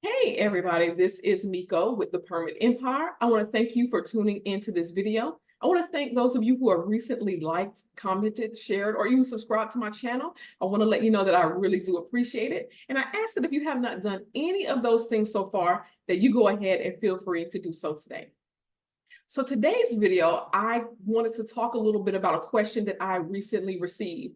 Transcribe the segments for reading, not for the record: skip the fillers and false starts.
Hey everybody, this is Miko with the Permit Empire. I want to thank you for tuning into this video. I want to thank those of you who have recently liked, commented, shared, or even subscribed to my channel. I want to let you know that I really do appreciate it. And I ask that if you have not done any of those things so far, that you go ahead and feel free to do so today. So today's video, I wanted to talk a little bit about a question that I recently received.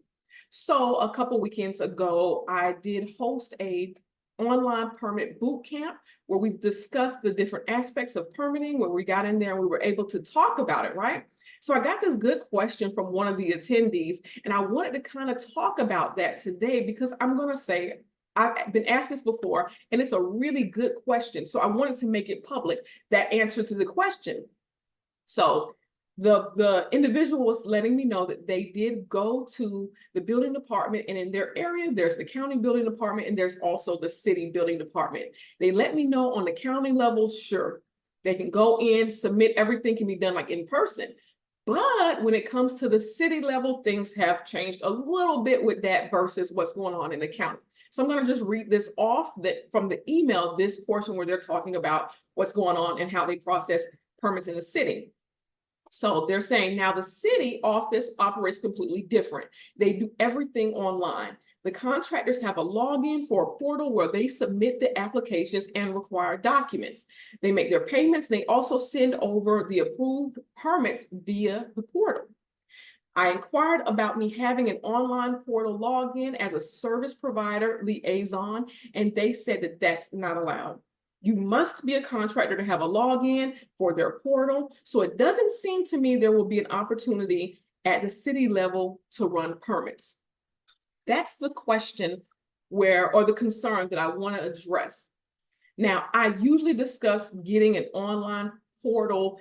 So a couple weekends ago, I did host a online permit boot camp where we discussed the different aspects of permitting, where we got in there and we were able to talk about it, right? So I got this good question from one of the attendees, and I wanted to kind of talk about that today because I'm going to say I've been asked this before, and it's a really good question. So I wanted to make it public, that answer to the question. So the individual was letting me know that they did go to the building department, and in their area, there's the county building department and there's also the city building department. They let me know on the county level, sure, they can go in, submit, everything can be done like in person. But when it comes to the city level, things have changed a little bit with that versus what's going on in the county. So I'm going to just read this off that from the email, this portion where they're talking about what's going on and how they process permits in the city. So they're saying now the city office operates completely different. They do everything online. The contractors have a login for a portal where they submit the applications and required documents. They make their payments. They also send over the approved permits via the portal. I inquired about me having an online portal login as a service provider liaison, and they said that that's not allowed. You must be a contractor to have a login for their portal. So it doesn't seem to me there will be an opportunity at the city level to run permits. That's the question or the concern that I want to address. Now, I usually discuss getting an online portal,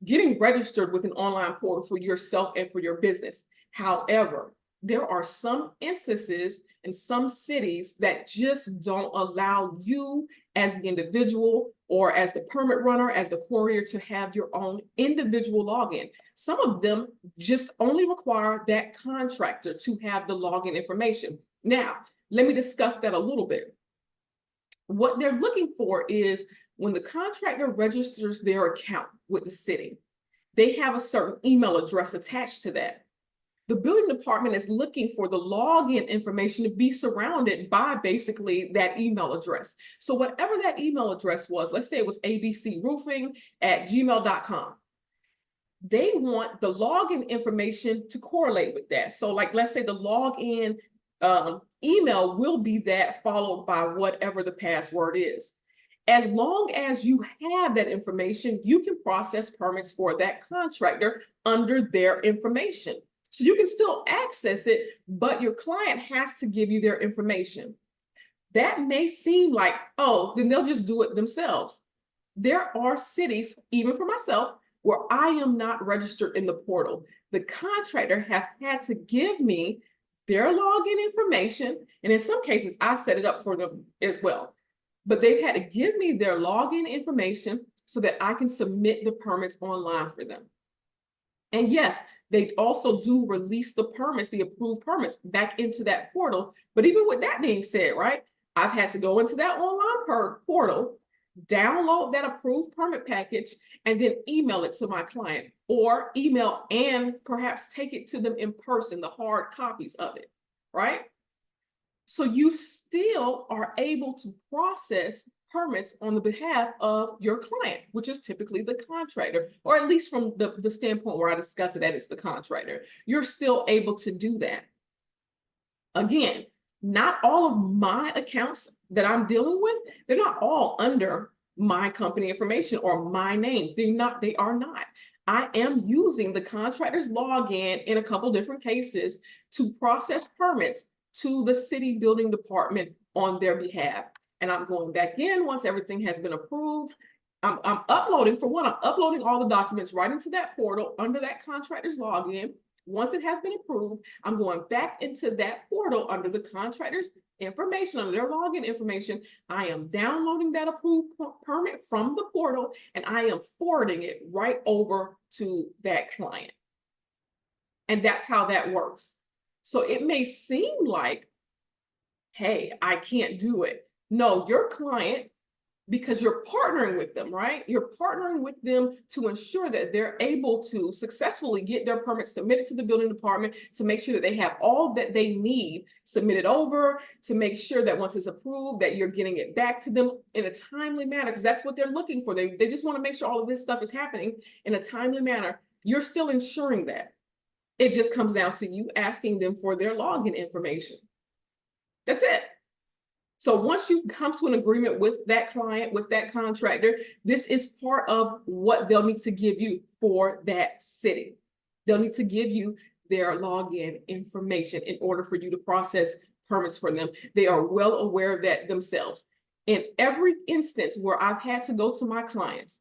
getting registered with an online portal for yourself and for your business. However, there are some instances in some cities that just don't allow you as the individual or as the permit runner, as the courier, to have your own individual login. Some of them just only require that contractor to have the login information. Now, let me discuss that a little bit. What they're looking for is when the contractor registers their account with the city, they have a certain email address attached to that. The building department is looking for the login information to be surrounded by basically that email address. So whatever that email address was, let's say it was abcroofing@gmail.com. They want the login information to correlate with that. So like, let's say the login email will be that followed by whatever the password is. As long as you have that information, you can process permits for that contractor under their information. So you can still access it, but your client has to give you their information. That may seem like, oh, then they'll just do it themselves. There are cities, even for myself, where I am not registered in the portal. The contractor has had to give me their login information, and in some cases, I set it up for them as well. But they've had to give me their login information so that I can submit the permits online for them. And yes, they also do release the permits, the approved permits, back into that portal. But even with that being said, right, I've had to go into that online portal, download that approved permit package, and then email it to my client, or email and perhaps take it to them in person, the hard copies of it, right? So you still are able to process permits on the behalf of your client, which is typically the contractor, or at least from the standpoint where I discuss it, it's the contractor. You're still able to do that. Again, not all of my accounts that I'm dealing with, they're not all under my company information or my name. They are not. I am using the contractor's login in a couple different cases to process permits to the city building department on their behalf. And I'm going back in once everything has been approved. I'm uploading, for one, I'm uploading all the documents right into that portal under that contractor's login. Once it has been approved, I'm going back into that portal under the contractor's information, under their login information. I am downloading that approved permit from the portal, and I am forwarding it right over to that client. And that's how that works. So it may seem like, hey, I can't do it. No, your client, because you're partnering with them, right? You're partnering with them to ensure that they're able to successfully get their permits submitted to the building department, to make sure that they have all that they need submitted over, to make sure that once it's approved, that you're getting it back to them in a timely manner, because that's what they're looking for. They just want to make sure all of this stuff is happening in a timely manner. You're still ensuring that. It just comes down to you asking them for their login information. That's it. So once you come to an agreement with that client, with that contractor, this is part of what they'll need to give you for that city. They'll need to give you their login information in order for you to process permits for them. They are well aware of that themselves. In every instance where I've had to go to my clients,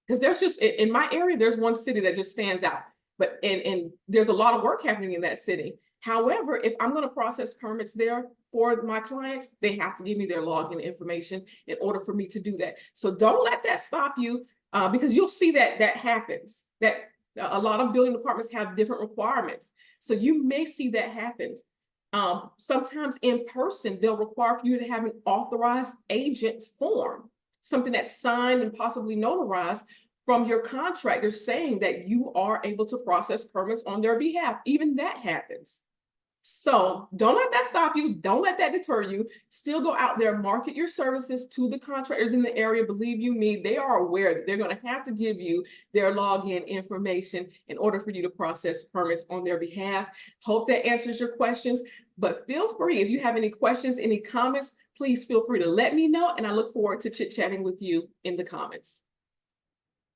because there's just, in my area, there's one city that just stands out, but and there's a lot of work happening in that city. However, if I'm going to process permits there for my clients, they have to give me their login information in order for me to do that. So don't let that stop you, because you'll see that happens, that a lot of building departments have different requirements. So you may see that happen. Sometimes in person, they'll require for you to have an authorized agent form, something that's signed and possibly notarized from your contractor saying that you are able to process permits on their behalf. Even that happens. So don't let that stop you. Don't let that deter you. Still go out there, market your services to the contractors in the area. Believe you me, they are aware that they're going to have to give you their login information in order for you to process permits on their behalf. Hope that answers your questions, but feel free, if you have any questions, any comments, please feel free to let me know, and I look forward to chit-chatting with you in the comments.